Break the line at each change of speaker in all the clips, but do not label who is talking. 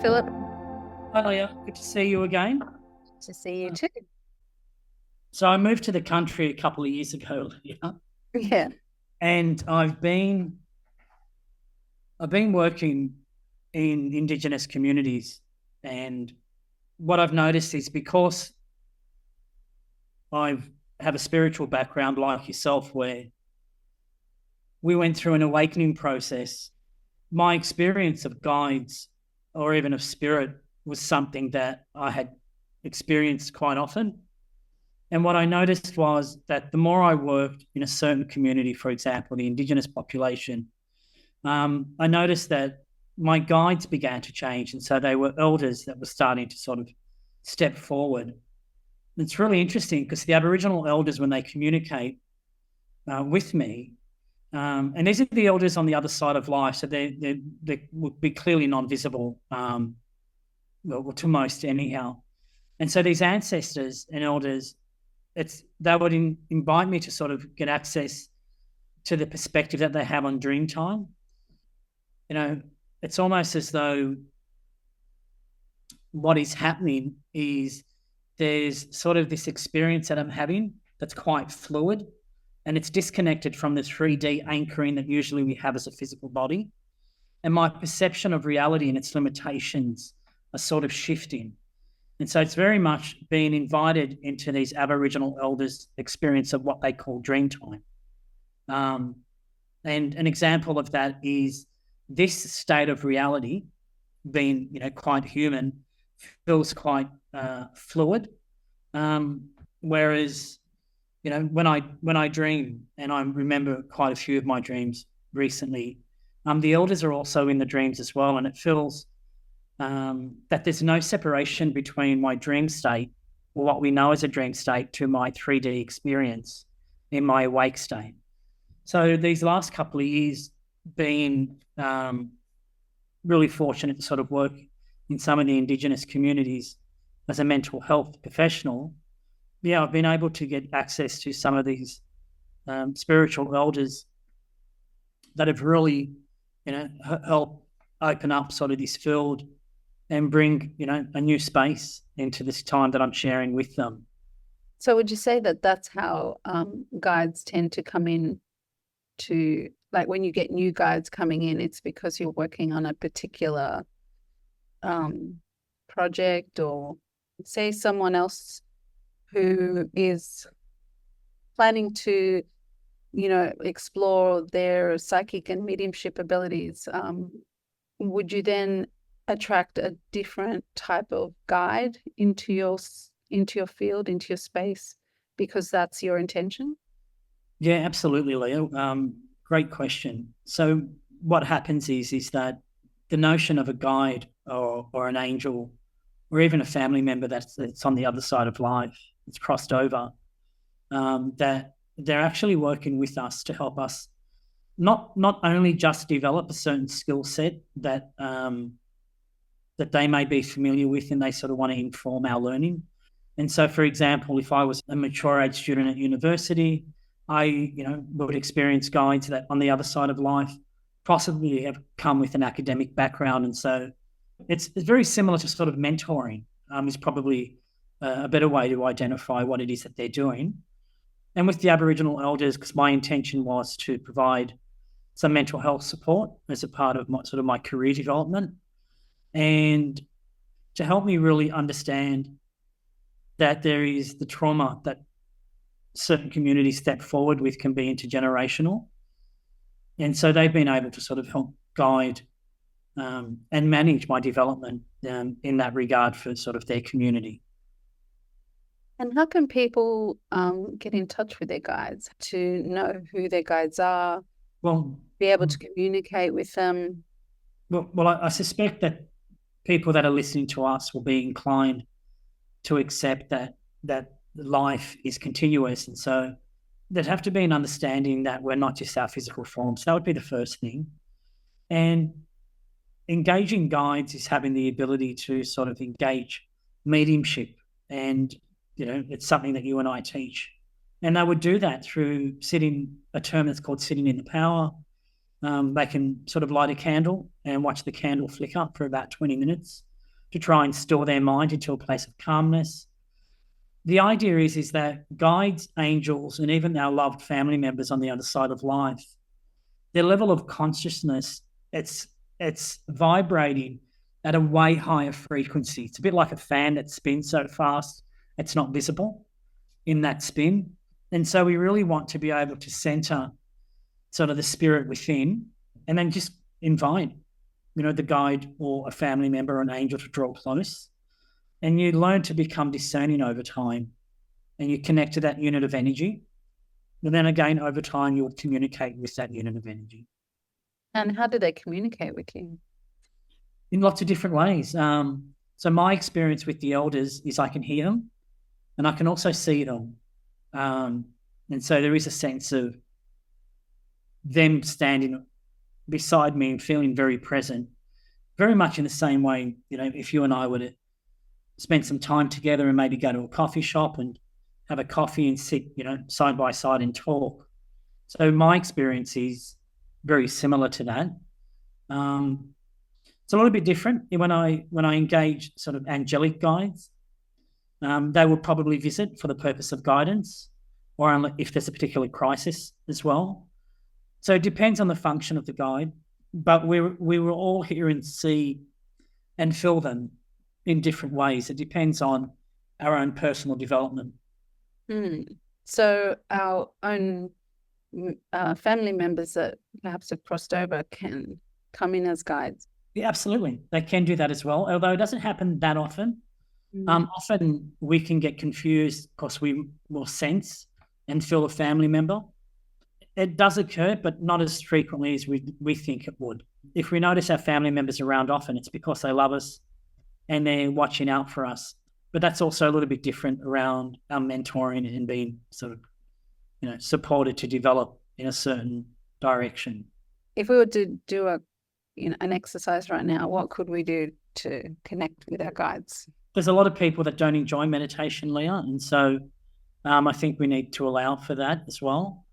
Phillip.
Hi, Leah. Good to see you again.
To see you too.
So I moved to the country a couple of years ago, Leah,
Yeah.
and I've been working in indigenous communities, and what I've noticed is because I have a spiritual background like yourself, where we went through an awakening process, my experience of guides or even of spirit was something that I had experienced quite often. And what I noticed was that the more I worked in a certain community, for example, the indigenous population, I noticed that my guides began to change. And so they were elders that were starting to sort of step forward. It's really interesting because the Aboriginal elders, when they communicate with me, and these are the elders on the other side of life, so they would be clearly non-visible, well, to most anyhow. And so these ancestors and elders, they would invite me to sort of get access to the perspective that they have on dream time. You know, it's almost as though what is happening is there's sort of this experience that I'm having that's quite fluid, and it's disconnected from the 3D anchoring that usually we have as a physical body. And my perception of reality and its limitations are sort of shifting. And so it's very much being invited into these Aboriginal elders' experience of what they call dream time. And an example of that is this state of reality being, quite human, feels quite fluid. Whereas, when I dream, and I remember quite a few of my dreams recently, the elders are also in the dreams as well, and it feels that there's no separation between my dream state, or what we know as a dream state, to my 3D experience in my awake state. So these last couple of years, being really fortunate to sort of work in some of the indigenous communities as a mental health professional, I've been able to get access to some of these spiritual elders that have really, helped open up sort of this field and bring, a new space into this time that I'm sharing with them.
So would you say that that's how guides tend to come in to, like when you get new guides coming in, it's because you're working on a particular project, or say someone else who is planning to, explore their psychic and mediumship abilities, would you then attract a different type of guide into your field, into your space, because that's your intention?
Yeah, absolutely, Leo. Great question. So what happens is that the notion of a guide or an angel or even a family member that's on the other side of life, it's crossed over, that they're actually working with us to help us not only just develop a certain skill set that that they may be familiar with, and they sort of want to inform our learning. And so, for example, if I was a mature age student at university, I, would experience guides that on the other side of life possibly have come with an academic background. And so it's very similar to sort of mentoring, is probably a better way to identify what it is that they're doing. And with the Aboriginal elders, because my intention was to provide some mental health support as a part of my career development, and to help me really understand that there is the trauma that certain communities step forward with can be intergenerational. And so they've been able to sort of help guide and manage my development in that regard for sort of their community.
And how can people get in touch with their guides to know who their guides are,
Well,
be able to communicate with them?
well, I suspect that people that are listening to us will be inclined to accept that life is continuous, and so there'd have to be an understanding that we're not just our physical forms. That would be the first thing. And engaging guides is having the ability to sort of engage mediumship, and it's something that you and I teach. And they would do that through a term that's called sitting in the power. They can sort of light a candle and watch the candle flicker for about 20 minutes. to try and store their mind into a place of calmness. The idea is that guides, angels, and even our loved family members on the other side of life, their level of consciousness, it's vibrating at a way higher frequency. It's a bit like a fan that spins so fast it's not visible in that spin. And so we really want to be able to center sort of the spirit within and then just invite, the guide or a family member or an angel to draw close. And you learn to become discerning over time, and you connect to that unit of energy. And then again, over time, you'll communicate with that unit of energy.
And how do they communicate with you?
In lots of different ways. So my experience with the elders is I can hear them and I can also see them. And so there is a sense of them standing beside me and feeling very present, very much in the same way, if you and I were to spend some time together and maybe go to a coffee shop and have a coffee and sit, side by side and talk. So my experience is very similar to that. It's a little bit different when I engage sort of angelic guides. They will probably visit for the purpose of guidance, or if there's a particular crisis as well. So it depends on the function of the guide, but we will all hear and see and feel them in different ways. It depends on our own personal development.
So our own family members that perhaps have crossed over can come in as guides.
Yeah, absolutely. They can do that as well, although it doesn't happen that often. Often we can get confused because we will sense and feel a family member. It does occur, but not as frequently as we think it would. If we notice our family members around often, it's because they love us and they're watching out for us. But that's also a little bit different around our mentoring and being sort of, supported to develop in a certain direction.
If we were to do an exercise right now, what could we do to connect with our guides?
There's a lot of people that don't enjoy meditation, Leah, and so I think we need to allow for that as well.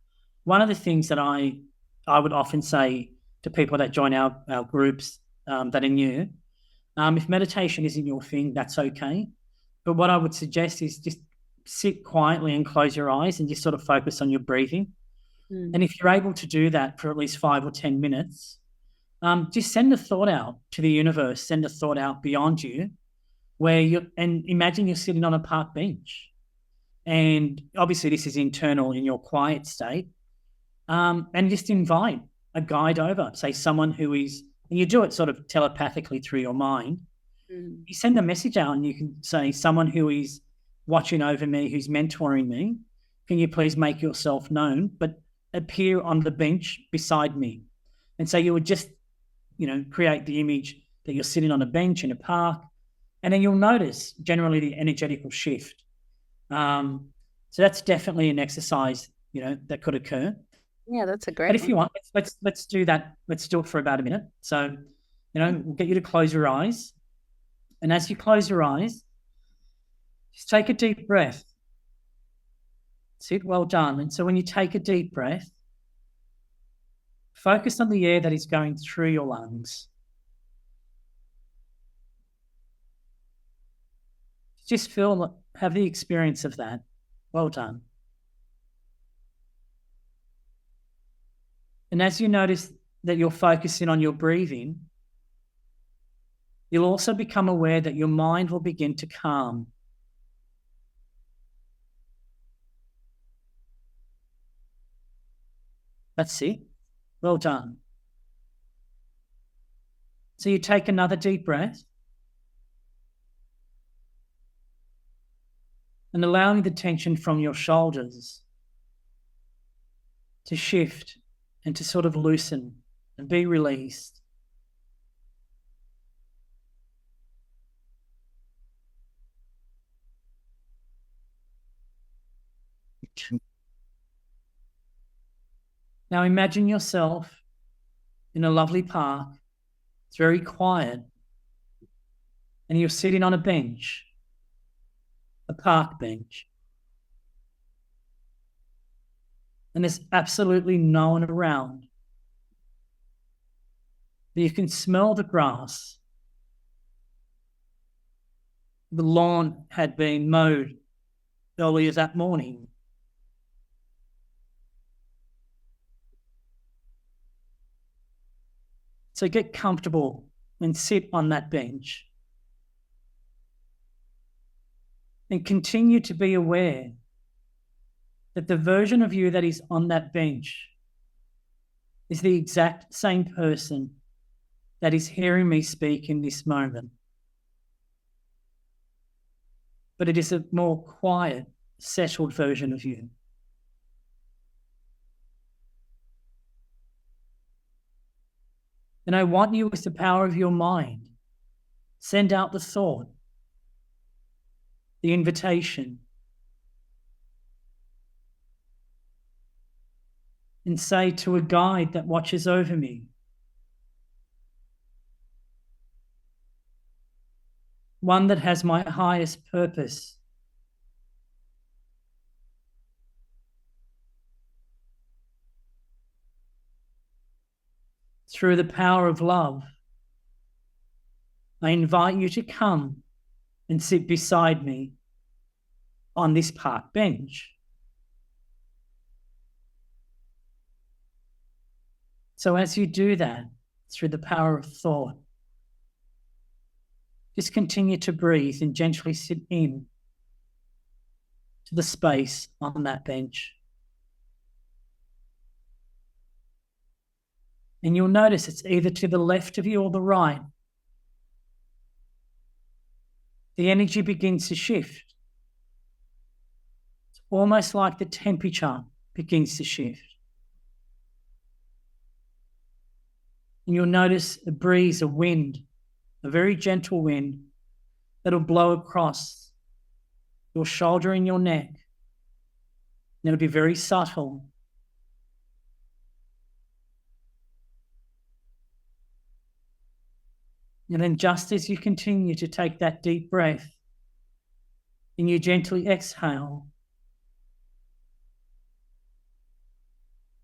One of the things that I would often say to people that join our groups that are new, if meditation isn't your thing, that's okay. But what I would suggest is just sit quietly and close your eyes and just sort of focus on your breathing. And if you're able to do that for at least 5 or 10 minutes, just send a thought out to the universe, send a thought out beyond you, and imagine you're sitting on a park bench. And obviously this is internal in your quiet state. And just invite a guide over, say someone who is, and you do it sort of telepathically through your mind. You send a message out and you can say, someone who is watching over me, who's mentoring me, can you please make yourself known, but appear on the bench beside me? And so you would just, create the image that you're sitting on a bench in a park, and then you'll notice generally the energetical shift. So that's definitely an exercise, that could occur.
Yeah, that's a great
But if you want, let's do that. Let's do it for about a minute. So, we'll get you to close your eyes. And as you close your eyes, just take a deep breath. Sit, well done. And so when you take a deep breath, focus on the air that is going through your lungs. Just have the experience of that. Well done. And as you notice that you're focusing on your breathing, you'll also become aware that your mind will begin to calm. That's it. Well done. So you take another deep breath and allowing the tension from your shoulders to shift and to sort of loosen and be released. Now imagine yourself in a lovely park. It's very quiet. And you're sitting on a bench, a park bench. And there's absolutely no one around. But you can smell the grass. the lawn had been mowed earlier that morning. So get comfortable and sit on that bench. And continue to be aware that the version of you that is on that bench is the exact same person that is hearing me speak in this moment. But it is a more quiet, settled version of you. And I want you, with the power of your mind, send out the thought, the invitation, and say to a guide that watches over me, one that has my highest purpose, through the power of love, I invite you to come and sit beside me on this park bench. So as you do that, through the power of thought, just continue to breathe and gently sit in to the space on that bench. And you'll notice it's either to the left of you or the right. The energy begins to shift. It's almost like the temperature begins to shift. And you'll notice a breeze, a wind, a very gentle wind that'll blow across your shoulder and your neck. And it'll be very subtle. And then just as you continue to take that deep breath and you gently exhale,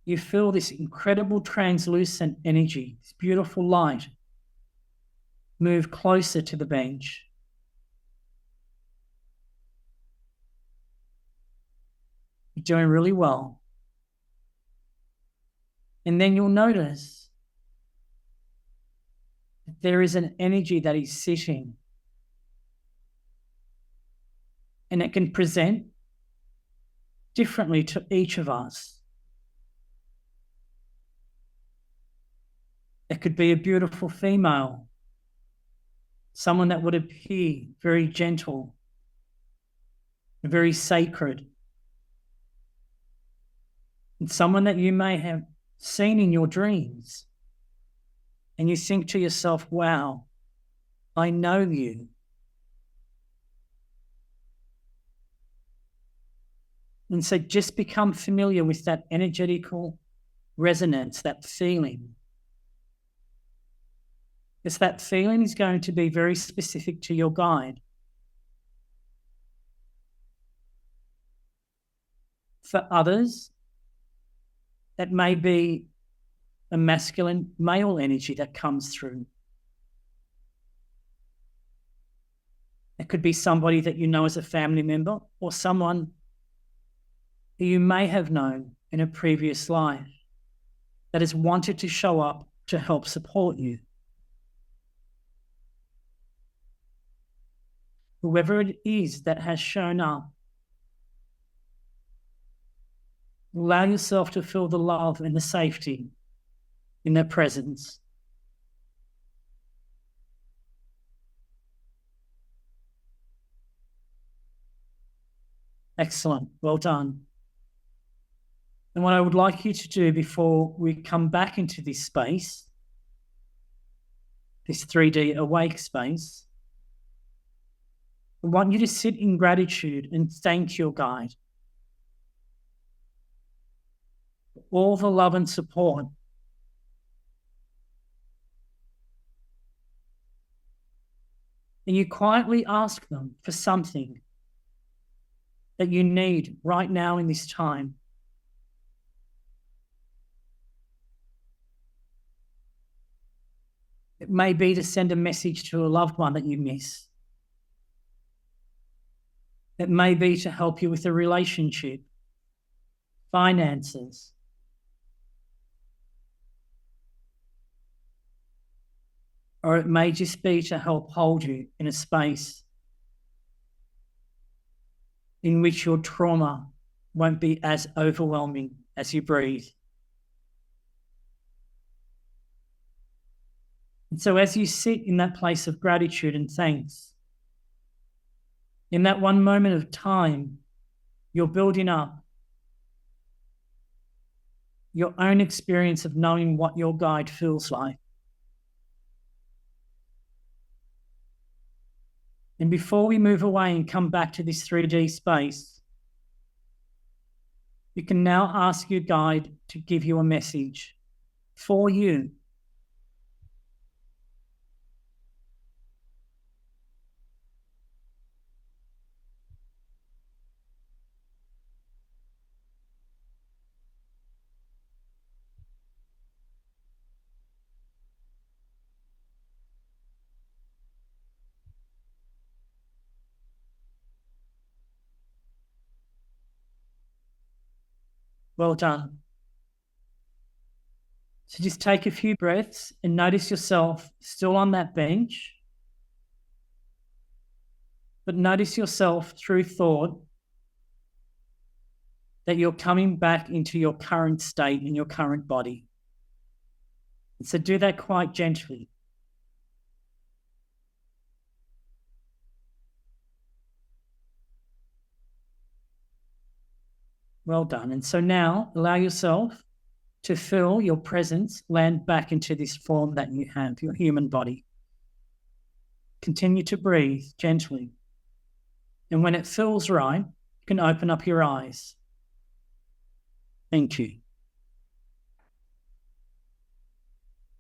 you feel this incredible translucent energy, this beautiful light, move closer to the bench. You're doing really well. And then you'll notice that there is an energy that is sitting, and it can present differently to each of us. It could be a beautiful female, someone that would appear very gentle, very sacred, and someone that you may have seen in your dreams. And you think to yourself, wow, I know you. And so just become familiar with that energetical resonance, that feeling. Because that feeling is going to be very specific to your guide. For others, that may be a masculine male energy that comes through. It could be somebody that you know as a family member, or someone who you may have known in a previous life that has wanted to show up to help support you. Whoever it is that has shown up, allow yourself to feel the love and the safety in their presence. Excellent. Well done. And what I would like you to do before we come back into this space, this 3D awake space, I want you to sit in gratitude and thank your guide for all the love and support. And you quietly ask them for something that you need right now in this time. It may be to send a message to a loved one that you miss. It may be to help you with a relationship, finances, or it may just be to help hold you in a space in which your trauma won't be as overwhelming as you breathe. And so as you sit in that place of gratitude and thanks, in that one moment of time, you're building up your own experience of knowing what your guide feels like. And before we move away and come back to this 3D space, you can now ask your guide to give you a message for you. Well done. So just take a few breaths and notice yourself still on that bench, but notice yourself through thought that you're coming back into your current state in your current body. And so do that quite gently. Well done. And so now allow yourself to feel your presence land back into this form that you have, your human body. Continue to breathe gently. And when it feels right, you can open up your eyes. Thank you.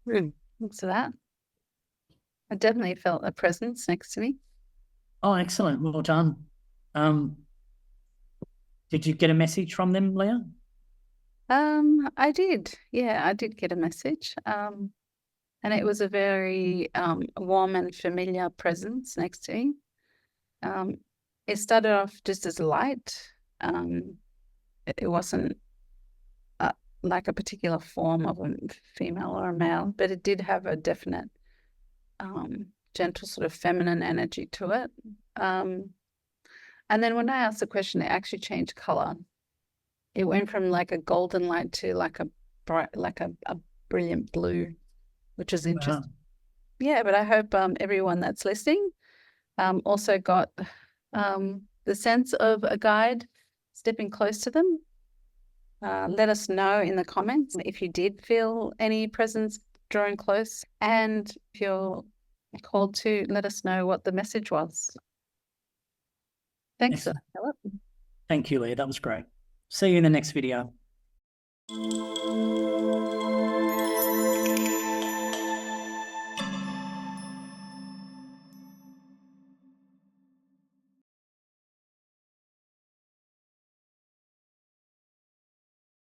Thanks for that. I definitely felt a presence next to me.
Oh, excellent. Well done. Did you get a message from them, Leah?
I did. Yeah, I did get a message. And it was a very warm and familiar presence next to me. It started off just as light. It wasn't like a particular form of a female or a male, but it did have a definite gentle sort of feminine energy to it. And then when I asked the question, it actually changed color. It went from like a golden light to like a bright, like a brilliant blue, which is interesting.
Wow.
Yeah, but I hope everyone that's listening also got the sense of a guide stepping close to them. Let us know in the comments if you did feel any presence drawing close, and if you're called to let us know what the message was. Thanks, Phillip.
Thank you, Leah. That was great. See you in the next video.